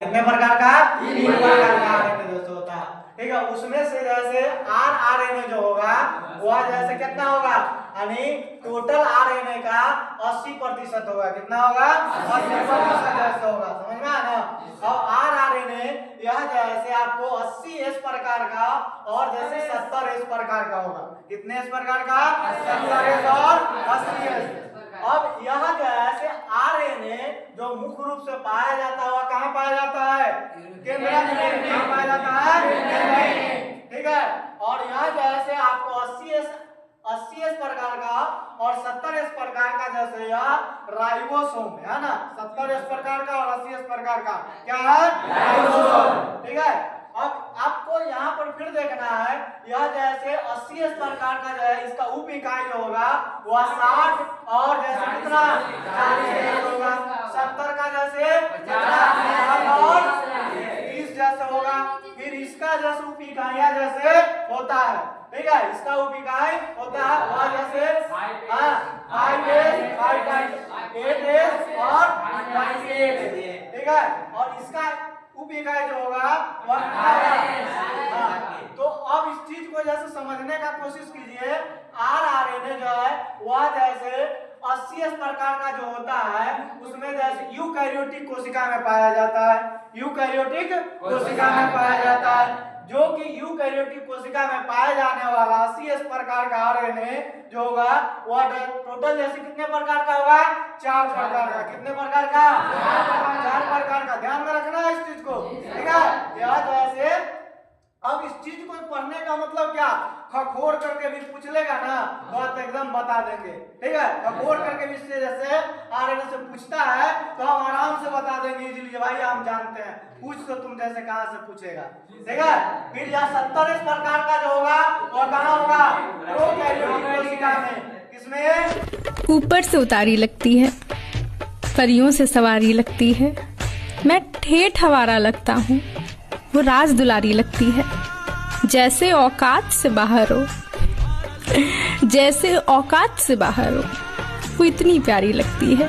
कितने प्रकार का? 3 प्रकार का आरएनए दोस्तों होता है। ठीक है, उसमें से जैसे आरएनए जो होगा वह जैसे कितना होगा, यानी टोटल आरएनए का 80% होगा। कितना होगा? 80% जैसे होगा। समझ में आया ना? अब आरएनए यह जैसे आपको 80 एस प्रकार का और जैसे 70 एस प्रकार का होगा। कितने एस प्रकार का? 70 एस और 80 एस। अब यह जैसे आरएनए जो मुख्य रूप से पाया जाता है वह कहाँ पाया जाता है? केंद्रक में। कहाँ पाया जाता है? केंद्रक में। ठीक है, और यह जैसे आपको 80 एस प्रकार का और 70 एस प्रकार का जैसे यह राइबोसोम है ना। 70 एस प्रकार का और 80 एस प्रकार का क्या है? राइबोसोम। ठीक है, अब आपको यहाँ पर फिर देखना है, यह जैसे 80 एस प्रकार का जो है इसका उप इकाई जो होगा वह 60 और जैसे कितना 40 होगा। 70 का जैसे 50 और 30 जैसे होगा। फिर इसका जैसे उप इकाइयां जैसे होता है। ठीक है, इसका उप इकाई होता है वह जैसे 5S 8S और 98। ठीक है, और इसका उप इकाई जो होगा वह तो अब इस चीज को जैसे समझने का कोशिश कीजिए। आरएनए जो है वह जैसे 80 एस प्रकार का जो होता है उसमें जैसे यूकैरियोटिक कोशिका में पाया जाता है। यूकैरियोटिक कोशिका में पाया जाता है, जो कि यूकैरियोटिक कोशिका में पाए जाने वाला 80 एस प्रकार का आरएनए जो होगा वह टोटल जैसे कितने प्रकार का होगा? 4 प्रकार का। कितने प्रकार का? 4 प्रकार का। ध्यान में रखना है इस चीज को। ठीक है, यह जैसे अब इस चीज को पढ़ने का मतलब क्या, खखोर करके भी पूछ लेगा ना तो एकदम बता देंगे। ठीक है, खखोर करके भी इससे जैसे आरएनए से पूछता है तो हम आराम से बता देंगे इजीली, भाई हम जानते हैं। पूछ तो तुम जैसे कहां से पूछेगा। ठीक है, फिर यह 70 इस प्रकार का जो होगा और कहां होगा? प्रोकैरियोटिक कोशिका में। किसमें? ऊपर से उतारी लगती है, परियों से सवारी लगती है, मैं ठेठ हवारा लगता हूँ, वो राज दुलारी लगती है। जैसे औकात से बाहर हो, जैसे औकात से बाहर हो, वो इतनी प्यारी लगती है।